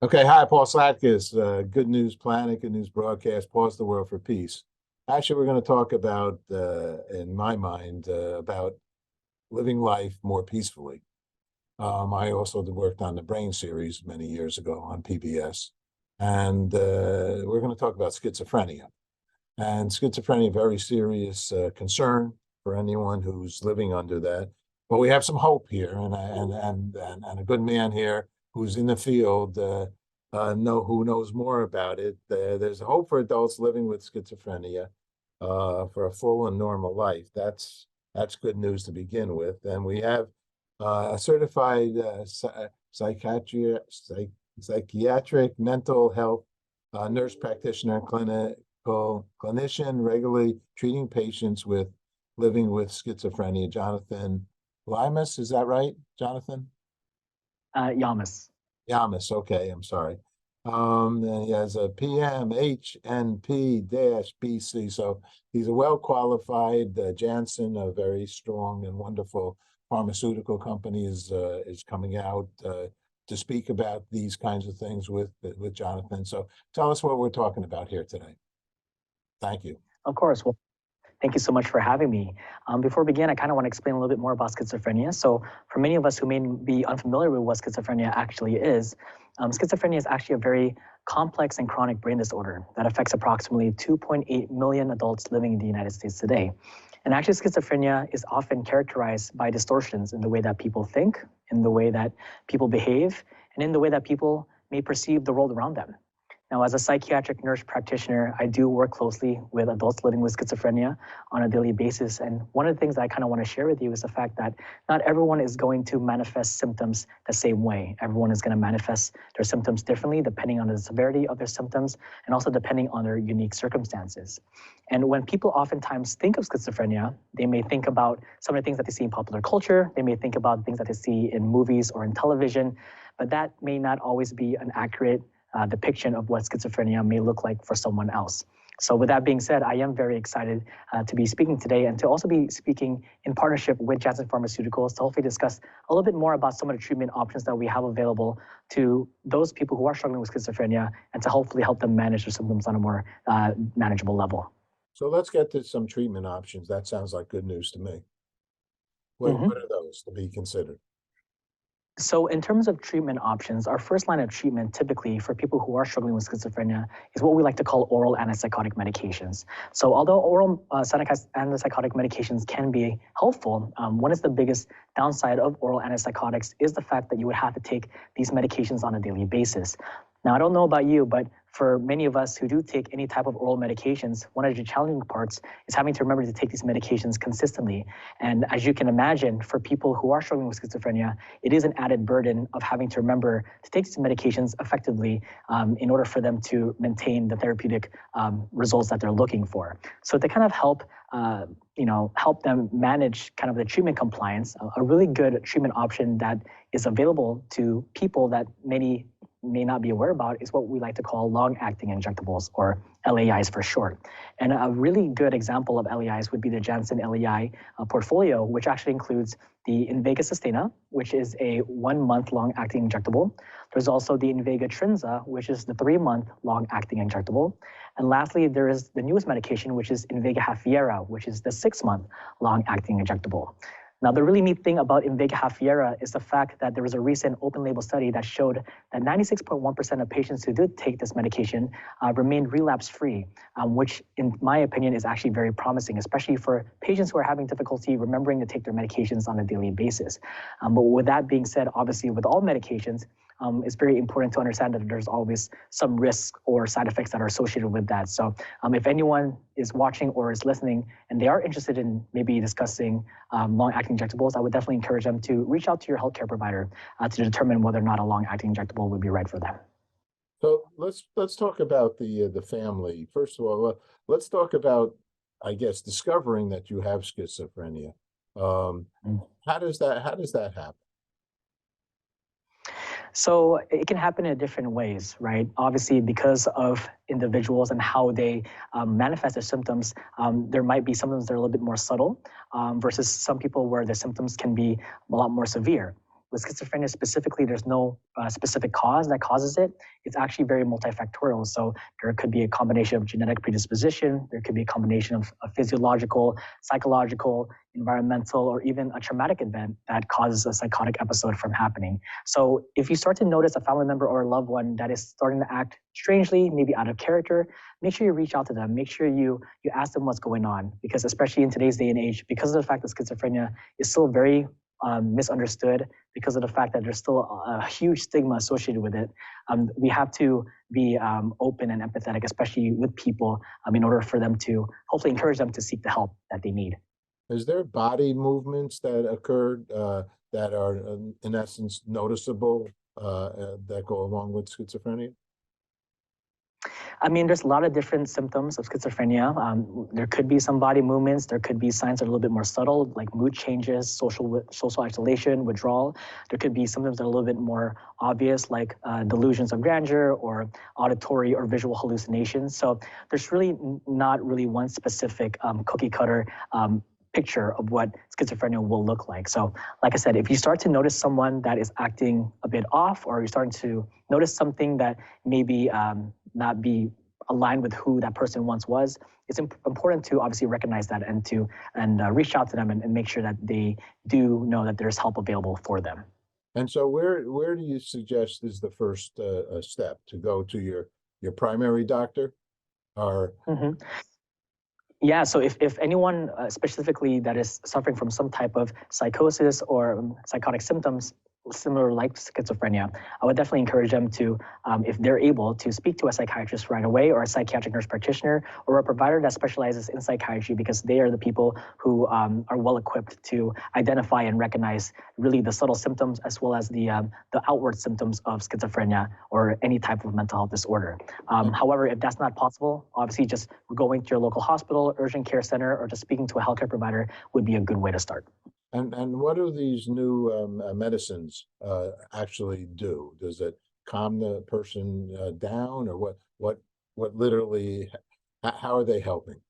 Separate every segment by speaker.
Speaker 1: Okay, hi, Paul Slatkis, Good News Planet, Good News Broadcast, Pause the World for Peace. Actually, we're going to talk about, in my mind, about living life more peacefully. I also worked on the Brain series many years ago on PBS, and we're going to talk about schizophrenia. And schizophrenia, very serious concern for anyone who's living under that. But we have some hope here, and a good man here who's in the field, who knows more about it. There's hope for adults living with schizophrenia for a full and normal life. That's good news to begin with. And we have a certified psychiatric mental health nurse practitioner, clinician, regularly treating patients with living with schizophrenia. Jonathan Limas, is that right, Jonathan?
Speaker 2: Yamas.
Speaker 1: Yamas, okay, I'm sorry. And he has a PMHNP-BC, so he's a well-qualified Janssen, a very strong and wonderful pharmaceutical company is coming out to speak about these kinds of things with Jonathan. So tell us what we're talking about here today. Thank you.
Speaker 2: Of course. Well, thank you so much for having me. Before we begin, I kind of want to explain a little bit more about schizophrenia. So for many of us who may be unfamiliar with what schizophrenia actually is, schizophrenia is actually a very complex and chronic brain disorder that affects approximately 2.8 million adults living in the United States today. And actually, schizophrenia is often characterized by distortions in the way that people think, in the way that people behave, and in the way that people may perceive the world around them. Now, as a psychiatric nurse practitioner, I do work closely with adults living with schizophrenia on a daily basis. And one of the things that I kind of want to share with you is the fact that not everyone is going to manifest symptoms the same way. Everyone is going to manifest their symptoms differently depending on the severity of their symptoms and also depending on their unique circumstances. And when people oftentimes think of schizophrenia, they may think about some of the things that they see in popular culture. They may think about things that they see in movies or in television, but that may not always be an accurate depiction of what schizophrenia may look like for someone else. So with that being said, I am very excited to be speaking today and to also be speaking in partnership with Janssen Pharmaceuticals to hopefully discuss a little bit more about some of the treatment options that we have available to those people who are struggling with schizophrenia and to hopefully help them manage their symptoms on a more manageable level.
Speaker 1: So let's get to some treatment options. That sounds like good news to me. What are those to be considered?
Speaker 2: So in terms of treatment options, our first line of treatment typically for people who are struggling with schizophrenia is what we like to call oral antipsychotic medications. So although oral antipsychotic medications can be helpful, one of the biggest downside of oral antipsychotics is the fact that you would have to take these medications on a daily basis. Now, I don't know about you, but for many of us who do take any type of oral medications, one of the challenging parts is having to remember to take these medications consistently. And as you can imagine, for people who are struggling with schizophrenia, it is an added burden of having to remember to take these medications effectively in order for them to maintain the therapeutic results that they're looking for. So to kind of help help them manage kind of the treatment compliance, a really good treatment option that is available to people that many may not be aware about is what we like to call long-acting injectables, or LAIs for short. And a really good example of LAIs would be the Janssen LAI portfolio, which actually includes the Invega Sustenna, which is a 1 month long-acting injectable. There's also the Invega Trinza, which is the 3 month long-acting injectable. And lastly, there is the newest medication, which is Invega Hafyera, which is the 6 month long-acting injectable. Now, the really neat thing about Invega Hafyera is the fact that there was a recent open label study that showed that 96.1% of patients who did take this medication remained relapse-free, which in my opinion is actually very promising, especially for patients who are having difficulty remembering to take their medications on a daily basis. But with that being said, obviously with all medications, it's very important to understand that there's always some risks or side effects that are associated with that. So if anyone is watching or is listening and they are interested in maybe discussing long-acting injectables, I would definitely encourage them to reach out to your healthcare provider to determine whether or not a long-acting injectable would be right for them.
Speaker 1: So let's talk about the family. First of all, let's talk about, I guess, discovering that you have schizophrenia. How does that happen?
Speaker 2: So it can happen in different ways, right? Obviously, because of individuals and how they manifest their symptoms, there might be symptoms that are a little bit more subtle versus some people where the symptoms can be a lot more severe. with schizophrenia specifically, there's no specific cause that causes it. It's actually very multifactorial. So there could be a combination of genetic predisposition, there could be a combination of physiological, psychological, environmental, or even a traumatic event that causes a psychotic episode from happening. So if you start to notice a family member or a loved one that is starting to act strangely, maybe out of character, make sure you reach out to them. Make sure you ask them what's going on, because especially in today's day and age, because of the fact that schizophrenia is still very misunderstood, because of the fact that there's still a huge stigma associated with it, we have to be open and empathetic, especially with people, in order for them to hopefully encourage them to seek the help that they need.
Speaker 1: Is there body movements that occurred that are, in essence, noticeable that go along with schizophrenia?
Speaker 2: I mean, there's a lot of different symptoms of schizophrenia. There could be some body movements. There could be signs that are a little bit more subtle, like mood changes, social isolation, withdrawal. There could be symptoms that are a little bit more obvious, like delusions of grandeur or auditory or visual hallucinations. So there's really not really one specific cookie cutter picture of what schizophrenia will look like. So like I said, if you start to notice someone that is acting a bit off, or you're starting to notice something that maybe not be aligned with who that person once was, it's important to obviously recognize that and reach out to them and make sure that they do know that there's help available for them.
Speaker 1: And so where do you suggest is the first step to go to your primary doctor? Or
Speaker 2: Yeah, so if anyone specifically that is suffering from some type of psychosis or psychotic symptoms similar like schizophrenia, I would definitely encourage them to, if they're able, to speak to a psychiatrist right away, or a psychiatric nurse practitioner, or a provider that specializes in psychiatry, because they are the people who are well equipped to identify and recognize really the subtle symptoms as well as the outward symptoms of schizophrenia or any type of mental health disorder. However, if that's not possible, obviously just going to your local hospital, urgent care center, or just speaking to a healthcare provider would be a good way to start.
Speaker 1: And what do these new medicines actually do? Does it calm the person down, or what literally, how are they helping?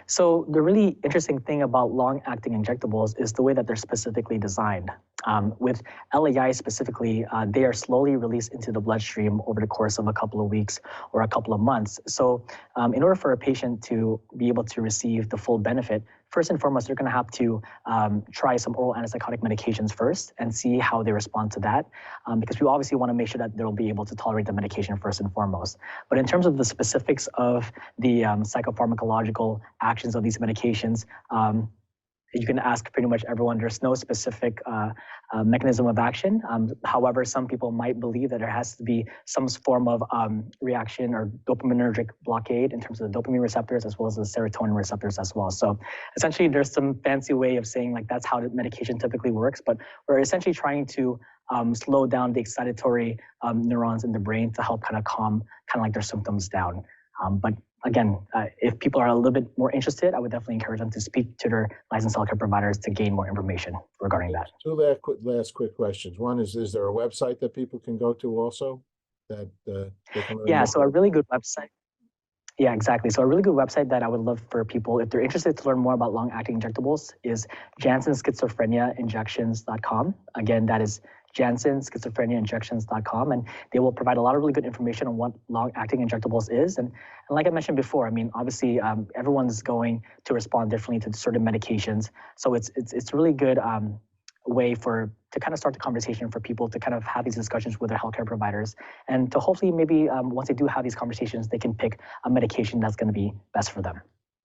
Speaker 2: So the really interesting thing about long-acting injectables is the way that they're specifically designed. With LAI specifically, they are slowly released into the bloodstream over the course of a couple of weeks or a couple of months. So in order for a patient to be able to receive the full benefit, first and foremost, they're going to have to try some oral antipsychotic medications first and see how they respond to that, because we obviously want to make sure that they'll be able to tolerate the medication first and foremost. But in terms of the specifics of the psychopharmacological actions of these medications, you can ask pretty much everyone. There's no specific mechanism of action. However, some people might believe that there has to be some form of reaction or dopaminergic blockade in terms of the dopamine receptors as well as the serotonin receptors as well. So essentially, there's some fancy way of saying like that's how the medication typically works, but we're essentially trying to slow down the excitatory neurons in the brain to help kind of calm like their symptoms down. But again, if people are a little bit more interested, I would definitely encourage them to speak to their licensed healthcare providers to gain more information regarding that.
Speaker 1: Two last quick questions. One is there a website that people can go to also that they can learn?
Speaker 2: Yeah, so a really good website. Yeah, exactly. So a really good website that I would love for people, if they're interested to learn more about long-acting injectables, is JanssenSchizophreniaInjections.com. Again, that is JanssenSchizophreniaInjections.com, and they will provide a lot of really good information on what long-acting injectables is. And like I mentioned before, I mean, obviously, everyone's going to respond differently to certain medications. So it's really good way to kind of start the conversation for people to kind of have these discussions with their healthcare providers, and to hopefully maybe once they do have these conversations, they can pick a medication that's going to be best for them.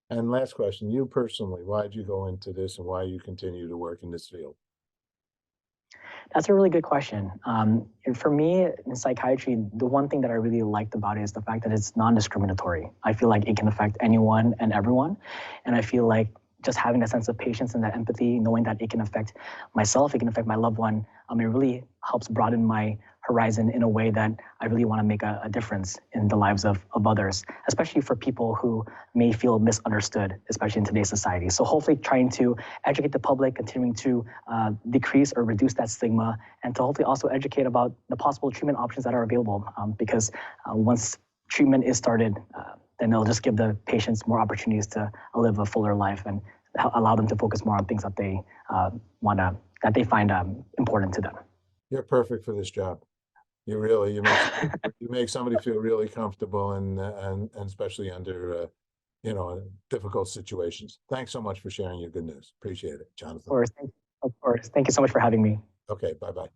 Speaker 1: And last question, you personally, why did you go into this and why you continue to work in this field?
Speaker 2: That's a really good question. And for me in psychiatry, the one thing that I really liked about it is the fact that it's non-discriminatory. I feel like it can affect anyone and everyone. And I feel like just having that sense of patience and that empathy, knowing that it can affect myself, it can affect my loved one, it really helps broaden my horizon in a way that I really want to make a difference in the lives of others, especially for people who may feel misunderstood, especially in today's society. So hopefully trying to educate the public, continuing to decrease or reduce that stigma, and to hopefully also educate about the possible treatment options that are available, because once treatment is started, then it'll just give the patients more opportunities to live a fuller life and allow them to focus more on things that they want to that they find important to them.
Speaker 1: You're perfect for this job. You really, you make somebody feel really comfortable and especially under, difficult situations. Thanks so much for sharing your good news. Appreciate it, Jonathan.
Speaker 2: Of course. Thank you so much for having me.
Speaker 1: Okay, bye-bye.